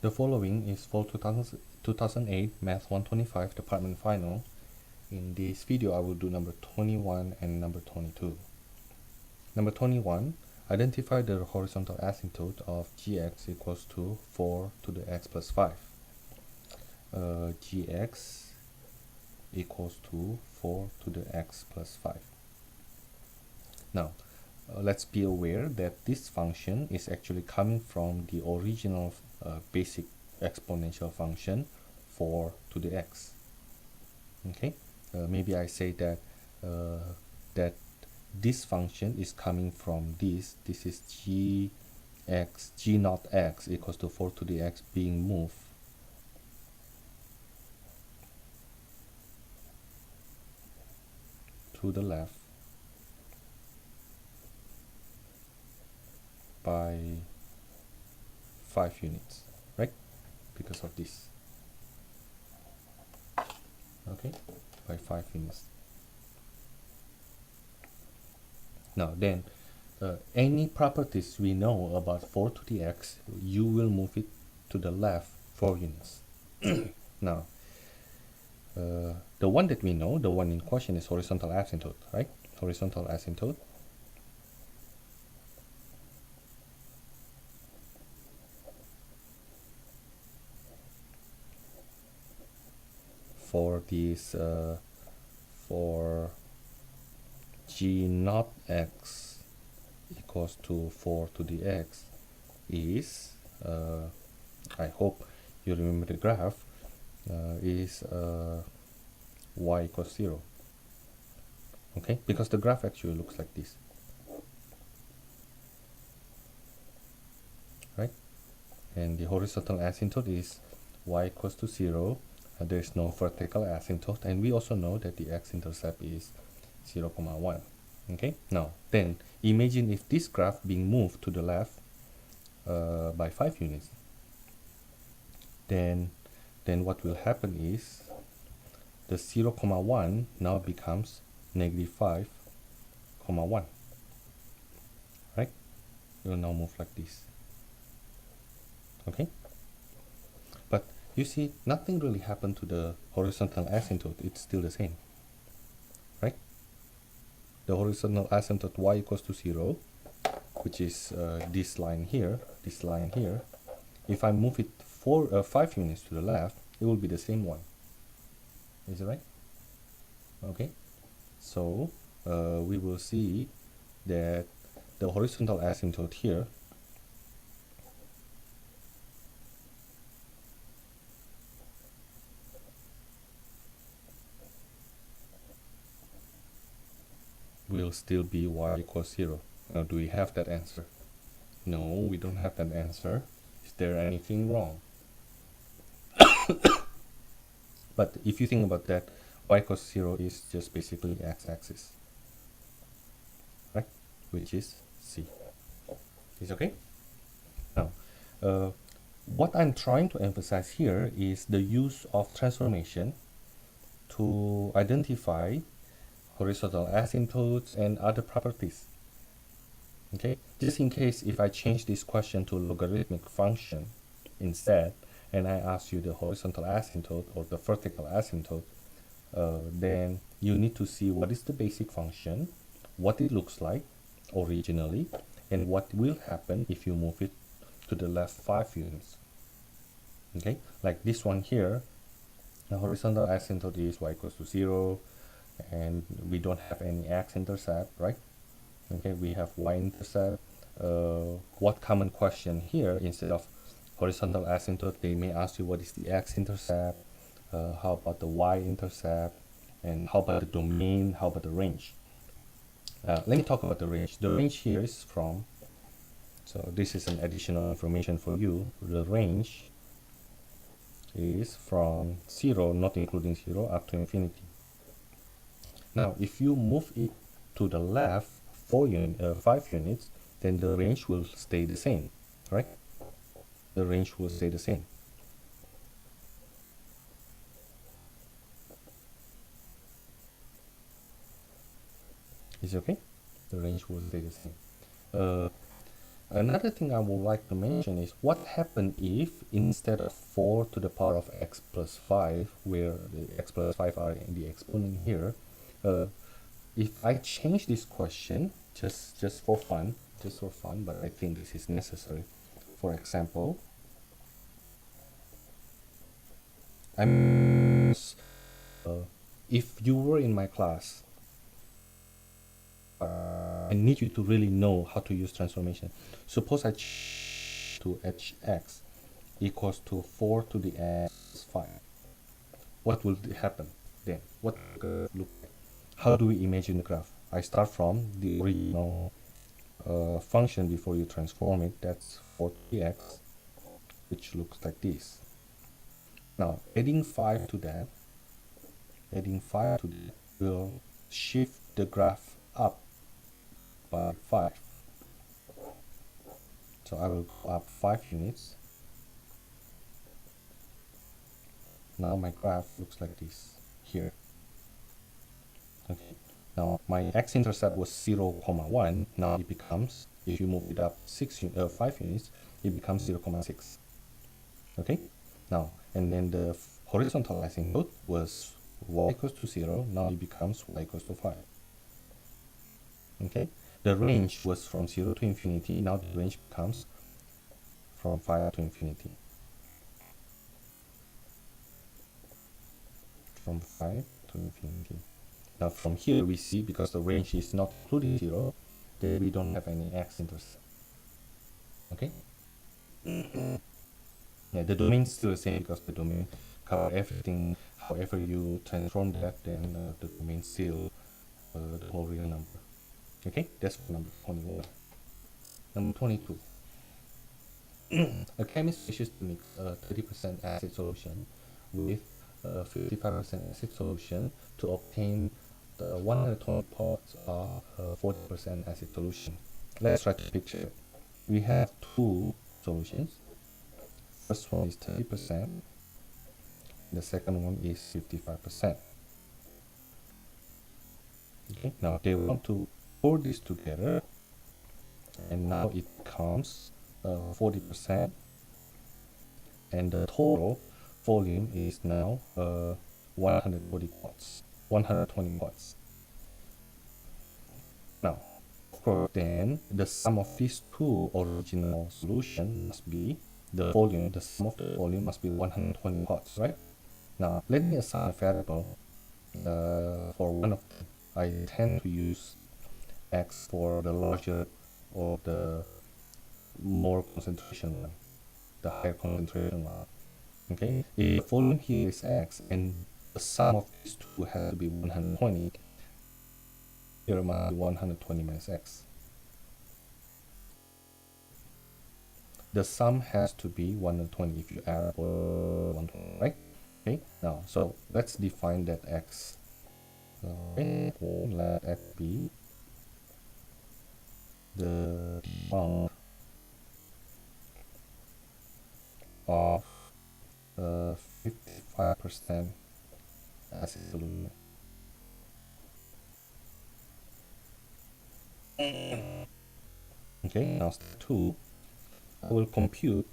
The following is for 2008 Math 125 Department Final. In this video, I will do number 21 and number 22. Number 21, identify the horizontal asymptote of gx equals to 4 to the x plus 5. Gx equals to 4 to the x plus 5. Now, let's be aware that this function is actually coming from the original basic exponential function 4 to the x. Okay, maybe I say that that this function is coming from this is g naught x equals to 4 to the x being moved to the left by 5 units, right? Because of this. Okay, by 5 units. Now then, any properties we know about 4 to the x, you will move it to the left 4 units. Now, the one that we know, the one in question, is horizontal asymptote, right? Horizontal asymptote. For this, for g naught x equals to 4 to the x is, I hope you remember the graph, is y equals 0. Okay, because the graph actually looks like this, right? And the horizontal asymptote is y equals to 0. There is no vertical asymptote, and we also know that the x-intercept is 0, 1. Okay, now then imagine if this graph being moved to the left by 5 units, then what will happen is the 0, 1 now becomes negative 5, 1, right? It will now move like this. Okay, but you see, nothing really happened to the horizontal asymptote. It's still the same, right? The horizontal asymptote y equals to 0, which is this line here, if I move it 5 units to the left, it will be the same one. Is it right? Okay, so we will see that the horizontal asymptote here will still be y equals 0. Now, do we have that answer? No, we don't have that answer. Is there anything wrong? But if you think about that, y equals 0 is just basically x-axis, right? Which is c. Is okay? Now, what I'm trying to emphasize here is the use of transformation to identify horizontal asymptotes and other properties. Okay, just in case if I change this question to logarithmic function instead, and I ask you the horizontal asymptote or the vertical asymptote, then you need to see what is the basic function, what it looks like originally, and what will happen if you move it to the left 5 units. Okay, like this one here, the horizontal asymptote is y equals to 0, and we don't have any x-intercept, right? Okay, we have y-intercept. What common question here, instead of horizontal asymptote, they may ask you what is the x-intercept, how about the y-intercept, and how about the domain, how about the range. Let me talk about the range. The range here is from, so this is an additional information for you, the range is from 0, not including 0, up to infinity. Now, if you move it to the left 5 units, then the range will stay the same, right? The range will stay the same. Is it okay? The range will stay the same. Another thing I would like to mention is what happens if instead of 4 to the power of x plus 5, where the x plus 5 are in the exponent here, if I change this question just for fun, but I think this is necessary. For example, if you were in my class, I need you to really know how to use transformation. Suppose I change to hx equals to 4 to the x 5. What will happen then? What look like? How do we imagine the graph? I start from the original function before you transform it. That's 4 to the x, which looks like this. Now, adding 5 to that will shift the graph up by 5. So I will go up 5 units. Now my graph looks like this here. Okay. Now my x-intercept was 0, 1. Now it becomes, if you move it up 5 units, it becomes 0, 6. Okay. Now, and then the horizontal asymptote was y equals to 0. Now it becomes y equals to 5. Okay. The range was from 0 to infinity. Now the range becomes from 5 to infinity. From 5 to infinity. Now from here we see, because the range is not including 0, that we don't have any x-intercept. Okay? Yeah, the domain is still the same because the domain cover everything. However you transform that, then the domain still the whole real number. Okay, that's for number 21. Number 22. A chemist wishes to mix a 30% acid solution with 55% acid solution to obtain the 120 parts of 40% acid solution. Let's try to picture it. We have two solutions. First one is 30%. The second one is 55%. Okay, now they want to pour this together, and now it becomes 40%, and the total volume is now 140 parts, 120 parts. Now, of course, then the sum of these two original solutions must be the volume. The sum of the volume must be 120 parts, right? Now, let me assign a variable for one of them. I tend to use x for the larger or the more concentration one, the higher concentration one. Okay, if the volume here is x and the sum of these two has to be 120, here must be 120 minus x. The sum has to be 120 if you add 120, right? Okay, now so let's define that x. Okay, let x be the amount of 55% acid solution. Okay, now step 2, I will compute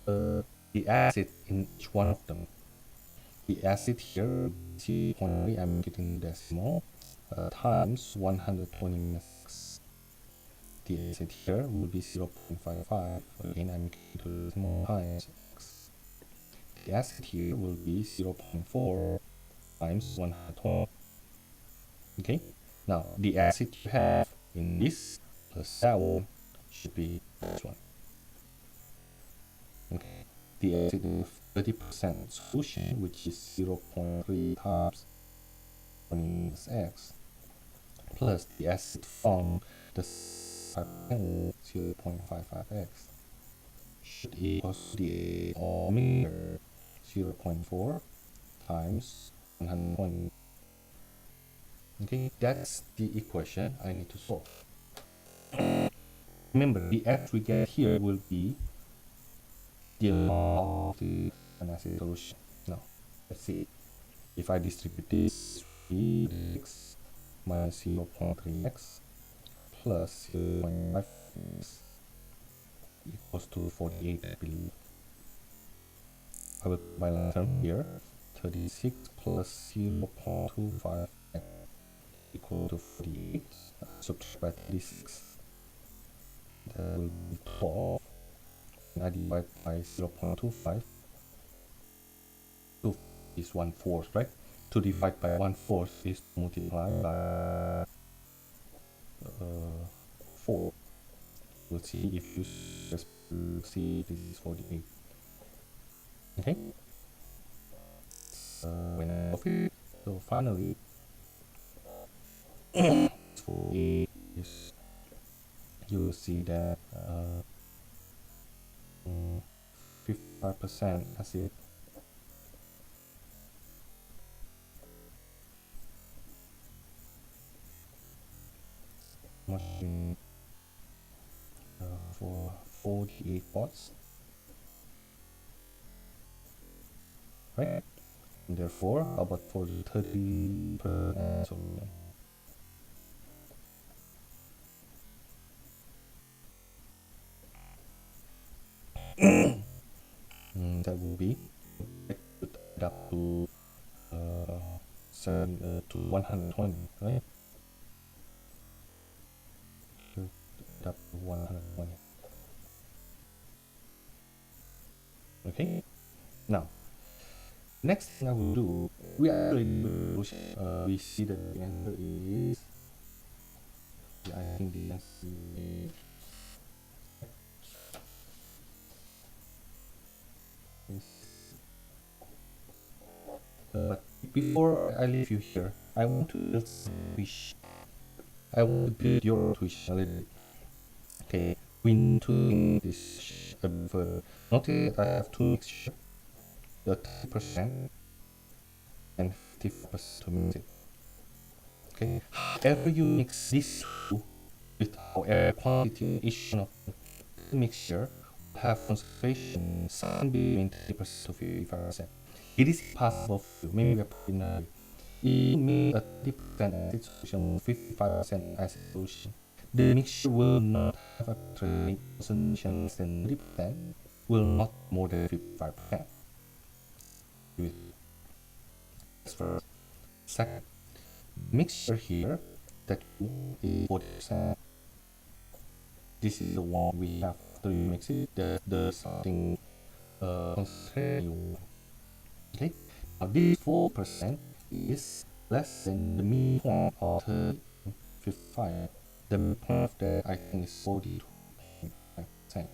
the acid in each one of them. The acid here, 0.3, I'm getting decimal, times 120 minus x. The acid here will be 0.55, again I'm getting to decimal times x. The acid here will be 0.4 times 120. Okay, now the acid you have in this plus that one should be this one. Okay, the acid in 30% solution, which is 0.3 times 20 minus x, plus the acid from the 0.55x should equal to the omega 0.4 times 120. Okay, that's the equation I need to solve. Remember, the x we get here will be the amount of the acid solution. Now, let's see. If I distribute this, 3x minus 0.3x plus 0.5x equals to 48, I believe. I will put my lantern here. 36 plus 0.25 equal to 48. Subtract by 36. That will be 12. And I divide by 0.25. 2 is 1/4, right? To divide by 1/4 is to multiply by 4. We'll see if you just see this is 48. Okay? When I copy, so finally, 48 is, you will see that 55%, that's it. Machine for 48 watts, right? And therefore, how about for the 30% solution? That will be up to 120, right? Up to 120. Okay. Now, next thing I will do, we see that the answer is. Yeah, I think the answer is. But before I leave you here, I want to build some wish. I want to build your wish a little bit. Okay, we need to think this further. Notice that I have two mixtures, the 30% and 50% to mix it. Okay, however you mix these two with however quantity each of the mixture have concentration something between 30% to 55%. It is possible for you, maybe I put in a you make a 30% acid solution, 55% acid solution. The mixture will not have a concentration less than 30%, will not more than 55%. That's first. Second, mixture here that is 40%. This is the one we have to mix it. The something concentration. Okay. Now this 4% is less than the midpoint of 55. The midpoint of that I think is 42.5%.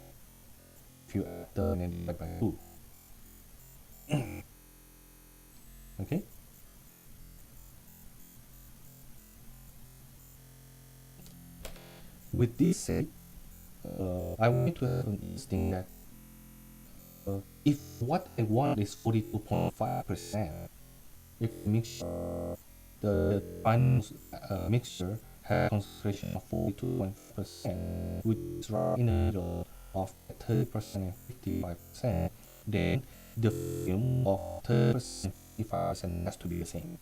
If you add the and divide by 2. Okay. With this said, I want to have an instinct that if what I want is 42.5%, if the final mixture has concentration of 42.5%, which is right in the middle of 30% and 55%, then the volume of 30% and 55% has to be the same.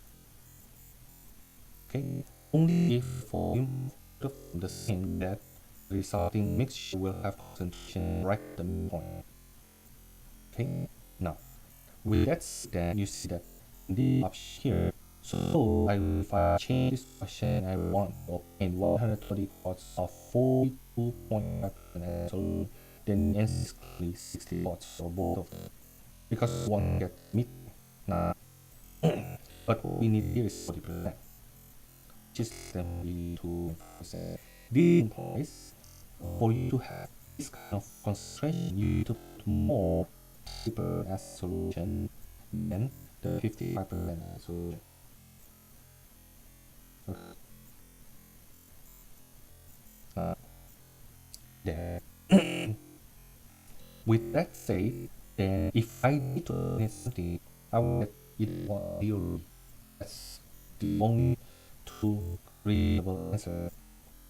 Okay, only if volume of the same that resulting mixture will have concentration right at the midpoint. Okay, now with that said, you see that the option here. So if I change this question, I want to obtain 120 watts of 42.5%. So then the answer is clearly 60 watts for both of them because one get mid now. But what we need here is 40%, which is 72%. This implies for you to have this kind of concentration, you need to put more paper as solution than the 55% solution. Then with that said, then if I need to get something, I will get it one theory. That's the only two reasonable answer.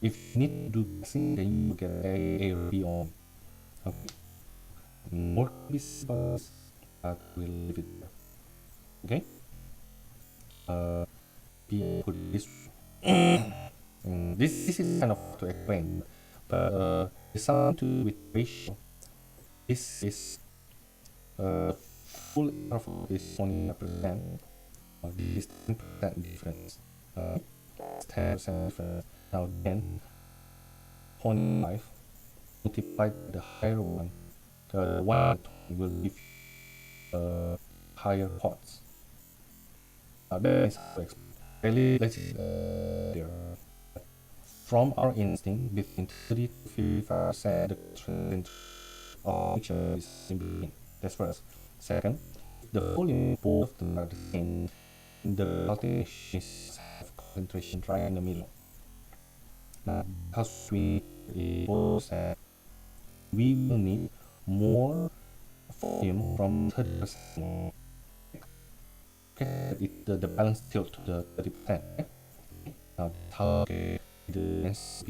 If you need to do guessing, then you get A or B on. Okay. More this, but we'll leave it there. Okay. B put this. This is kind of to explain, but it's something to do with ratio. this is full interval is 20%. This is 10% difference. 10% difference. Now then, 0.5 multiplied by the higher one. The one will give higher pots. That is how really let's there. From our instinct, between 30 to 55%, the trend of picture is simply that's first. Second, the volume both are the same. The calculations have concentration right in the middle. Now, because we both we will need more volume from 30%. Okay, the balance tilt to the 30%. Now, how the SP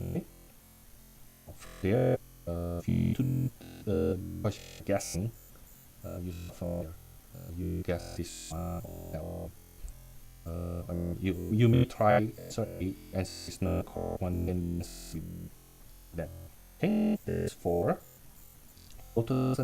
okay. There, if you do guessing, you guess this one. You may try sorry and it's not one and that. Okay, that's for total